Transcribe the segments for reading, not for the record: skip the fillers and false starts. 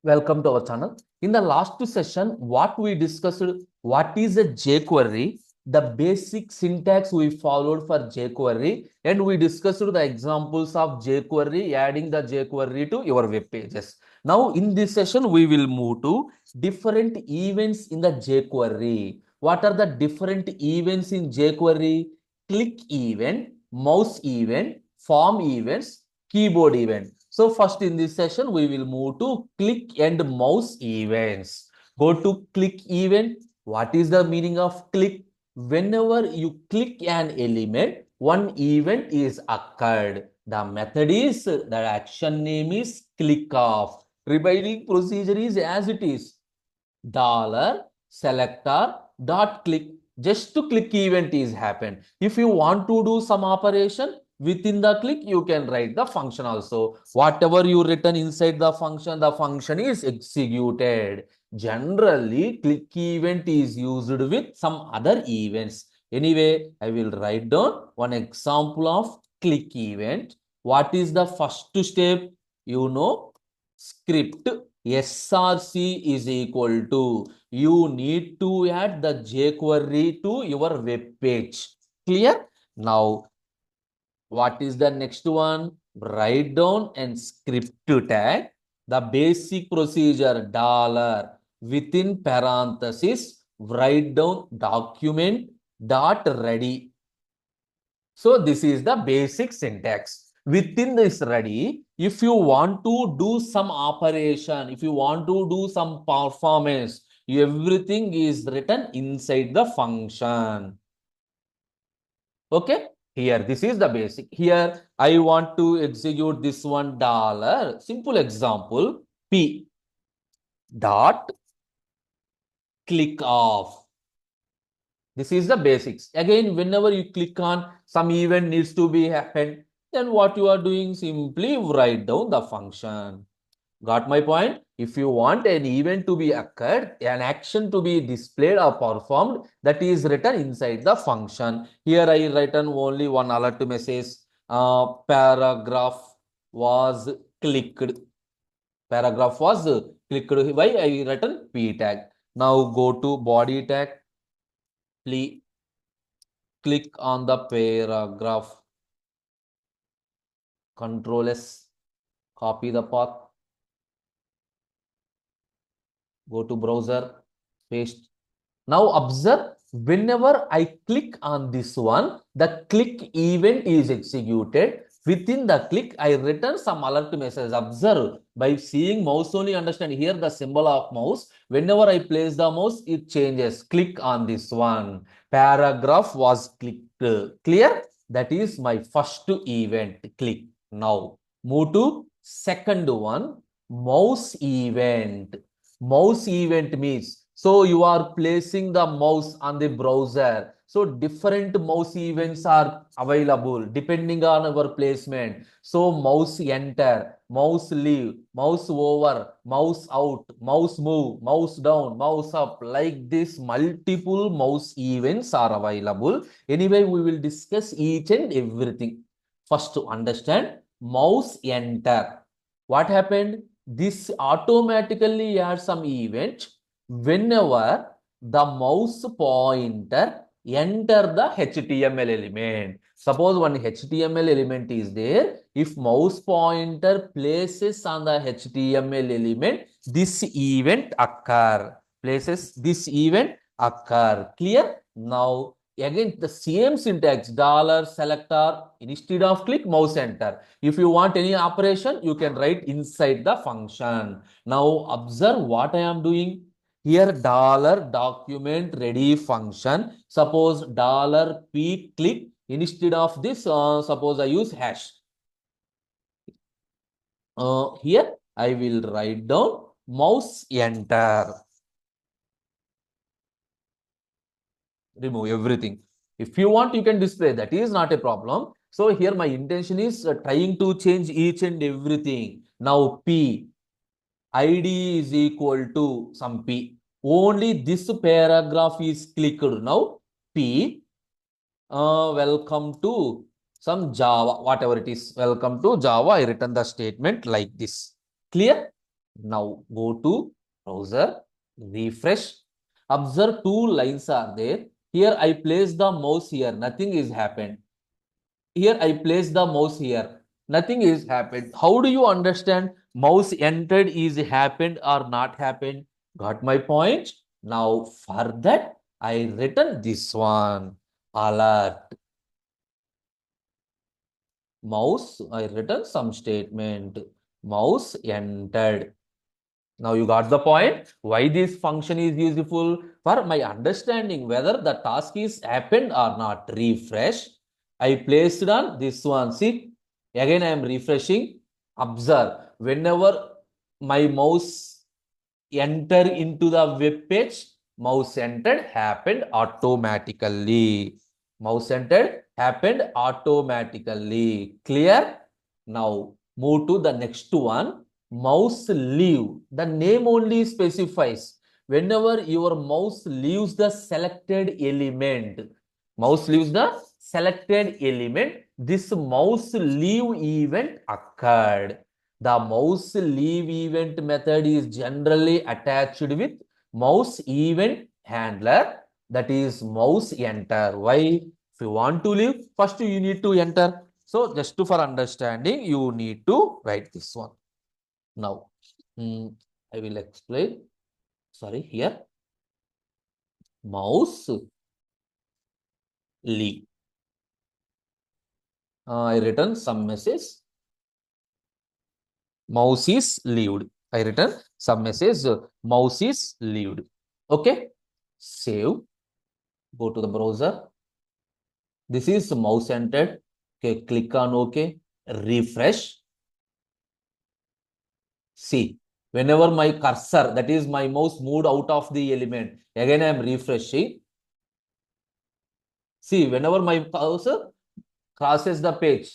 Welcome to our channel. In the last session, what we discussed, what is a jQuery, the basic syntax we followed for jQuery, and we discussed the examples of jQuery, adding the jQuery to your web pages. Now, in this session, we will move to different events in the jQuery. What are the different events in jQuery? Click event, mouse event, form events, keyboard event. So first in this session, we will move to click and mouse events. Go to click event. What is the meaning of click? Whenever you click an element, one event is occurred. The method is, the action name is click off. Repeating procedure is as it is. Dollar selector dot click. Just to click event is happened. If you want to do some operation, within the click, you can write the function also. Whatever you written inside the function is executed. Generally, click event is used with some other events. Anyway, I will write down one example of click event. What is the first step? You know, script src is equal to, you need to add the jQuery to your web page. Clear? Now, what is the next one? Write down and script tag. The basic procedure dollar within parenthesis, write down document dot ready. So this is the basic syntax. Within this ready, if you want to do some operation, if you want to do some performance, everything is written inside the function. Okay. Here, this is the basic. Here, I want to execute this one dollar. Simple example, P dot click off. This is the basics. Again, whenever you click on some event needs to be happened, then what you are doing, simply write down the function. Got my point? If you want an event to be occurred, an action to be displayed or performed, that is written inside the function. Here I written only one alert message. Paragraph was clicked. Paragraph was clicked. Why I written p tag. Now go to body tag. Please click on the paragraph. Control S. Copy the path. Go to browser. Paste. Now observe, whenever I click on this one, the click event is executed. Within the click, I return some alert message. Observe, by seeing mouse only, understand here the symbol of mouse. Whenever I place the mouse, it changes. Click on this one. Paragraph was clicked. Clear? That is my first event. Click. Now move to second one, mouse event. Mouse event means, so you are placing the mouse on the browser. So different mouse events are available depending on our placement. So mouse enter, mouse leave, mouse over, mouse out, mouse move, mouse down, mouse up. Like this, multiple mouse events are available. Anyway, we will discuss each and everything. First, to understand mouse enter. What happened? This automatically adds some event whenever the mouse pointer enter the HTML element. Suppose one HTML element is there. If mouse pointer places on the HTML element, this event occur. Places this event occur. Clear? Now, again, the same syntax, dollar selector, instead of click, mouse enter. If you want any operation, you can write inside the function. Now observe what I am doing. Here dollar document ready function. Suppose dollar p click, instead of this, suppose I use hash. Here I will write down mouse enter. Remove everything. If you want, you can display. That is not a problem. So here my intention is trying to change each and everything. Now P ID is equal to some P. Only this paragraph is clicked. Now P, welcome to some Java, whatever it is. Welcome to Java. I written the statement like this. Clear? Now go to browser, refresh. Observe two lines are there. Here I place the mouse here. Nothing is happened. Here I place the mouse here. Nothing is happened. How do you understand mouse entered is happened or not happened? Got my point? Now for that I written this one. Alert. Mouse, I written some statement. Mouse entered. Now you got the point. Why this function is useful? For my understanding whether the task is happened or not. Refresh. I placed on this one. See, again I am refreshing. Observe. Whenever my mouse enter into the web page, mouse entered happened automatically. Mouse entered happened automatically. Clear? Now move to the next one. Mouse leave. The name only specifies whenever your mouse leaves the selected element. Mouse leaves the selected element. This mouse leave event occurred. The mouse leave event method is generally attached with mouse event handler, that is mouse enter. Why? If you want to leave, first you need to enter. So just for understanding, you need to write this one. Now, I will explain. Sorry, here mouse leave. I written some message. Mouse is leaved. I written some message. Mouse is leaved. Okay. Save. Go to the browser. This is mouse entered. Okay. Click on OK. Refresh. See, whenever my cursor, that is my mouse, moved out of the element, again I am refreshing. See, whenever my cursor crosses the page,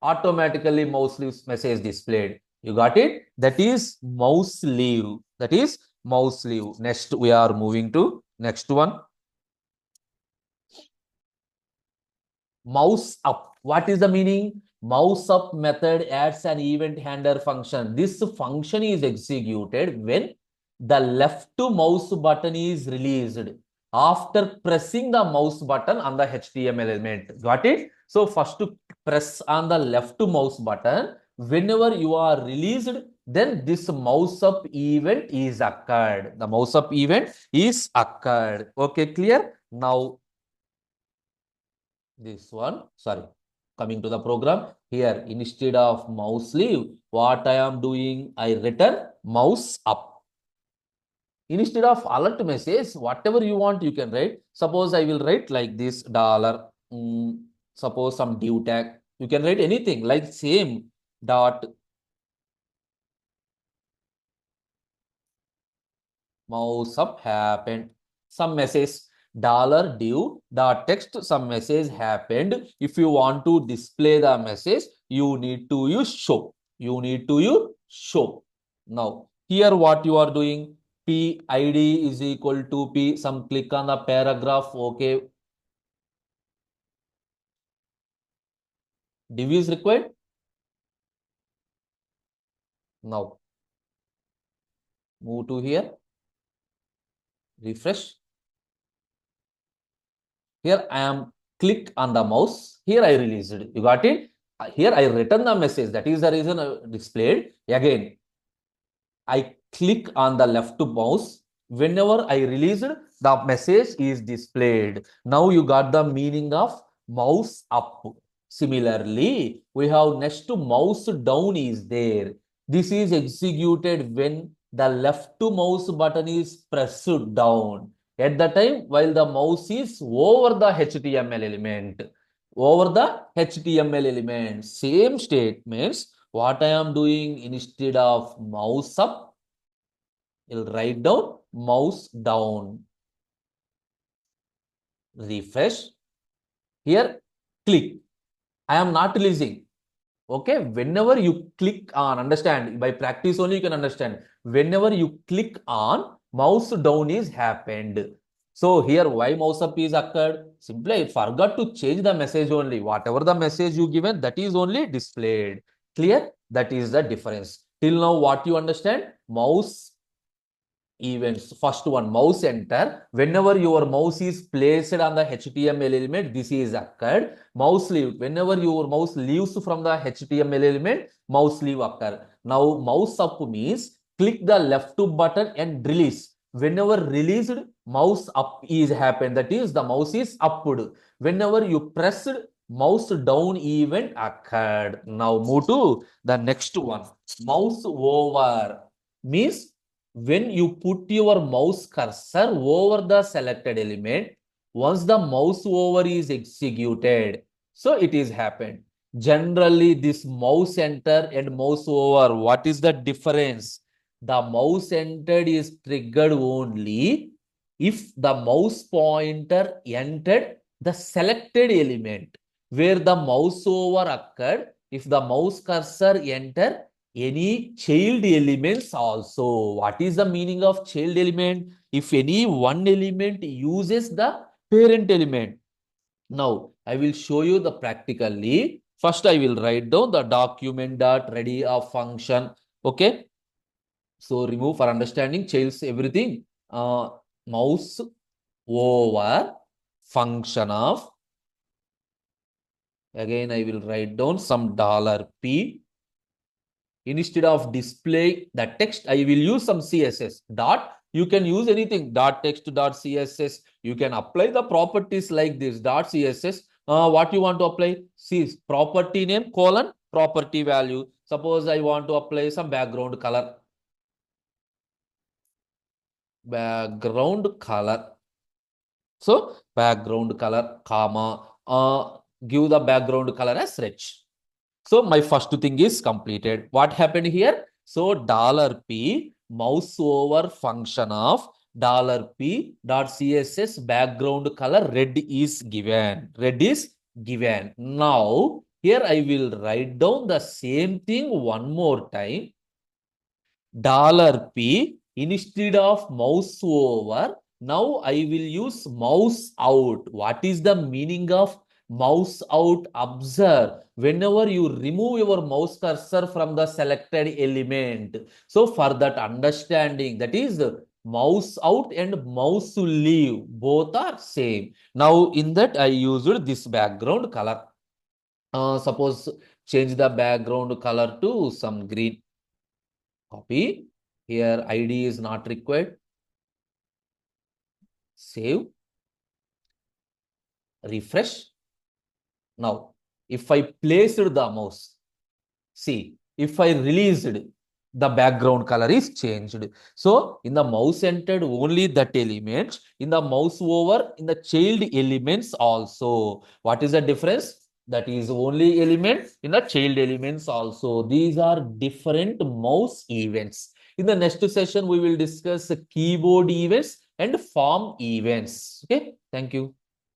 automatically mouse leave message displayed. You got it? That is mouse leave. That is mouse leave. Next, we are moving to next one. Mouse up. What is the meaning? Mouse up method adds an event handler function. This function is executed when the left mouse button is released after pressing the mouse button on the HTML element. Got it? So first to press on the left mouse button. Whenever you are released, then this mouse up event is occurred. The mouse up event is occurred. Okay, clear? Now this one, sorry, coming to the program here, instead of mouse leave, what I am doing, I return mouse up. Instead of alert message, whatever you want, you can write. Suppose I will write like this dollar, suppose some div tag. You can write anything like same dot mouse up happened. Some message dollar div dot text, some message happened. If you want to display the message, you need to use show. You need to use show. Now here what you are doing, p id is equal to p, some click on the paragraph. Okay, div is required. Now move to here, refresh. Here I am click on the mouse. Here I released it. You got it? Here I written the message. That is the reason I displayed. Again, I click on the left mouse. Whenever I released, the message is displayed. Now you got the meaning of mouse up. Similarly, we have next to mouse down is there. This is executed when the left mouse button is pressed down. At the time while the mouse is over the HTML element. Over the HTML element. Same statements. What I am doing, instead of mouse up, I'll write down mouse down. Refresh. Here, click. I am not releasing. Okay, whenever you click on, understand, by practice only you can understand. Whenever you click on, mouse down is happened. So here, why mouse up is occurred? Simply I forgot to change the message only. Whatever the message you given, that is only displayed. Clear? That is the difference. Till now, what you understand? Mouse events. First one, mouse enter. Whenever your mouse is placed on the HTML element, this is occurred. Mouse leave. Whenever your mouse leaves from the HTML element, mouse leave occur. Now, mouse up means click the left button and release. Whenever released, mouse up is happened. That is, the mouse is upped. Whenever you pressed, mouse down event occurred. Now move to the next one. Mouse over means when you put your mouse cursor over the selected element, once the mouse over is executed, so it is happened. Generally, this mouse enter and mouse over, what is the difference? The mouse entered is triggered only if the mouse pointer entered the selected element. Where the mouse over occurred, if the mouse cursor entered any child elements also. What is the meaning of child element? If any one element uses the parent element. Now, I will show you the practically. First, I will write down the document.ready of function. Okay. So, remove for understanding child's everything. Mouse over function of. Again, I will write down some $P. Instead of display the text, I will use some CSS. Dot, you can use anything. Dot text, dot CSS. You can apply the properties like this. Dot CSS. What you want to apply? See, property name, colon, property value. Suppose I want to apply some background color. Background color. So, background color, comma, give the background color as rich. So my first thing is completed. What happened here? So $P mouse over function of $P dot CSS background color red is given. Red is given. Now here I will write down the same thing one more time. $P instead of mouse over. Now I will use mouse out. What is the meaning of mouse out? Observe whenever you remove your mouse cursor from the selected element. So for that understanding, that is mouse out and mouse leave, both are same. Now in that I used this background color. Suppose change the background color to some green. Copy. Here ID is not required. Save. Refresh. Now, if I placed the mouse, see, if I released, the background color is changed. So, in the mouse entered only that element, in the mouse over, in the child elements also. What is the difference? That is only element in the child elements also. These are different mouse events. In the next session, we will discuss keyboard events and form events. Okay, thank you.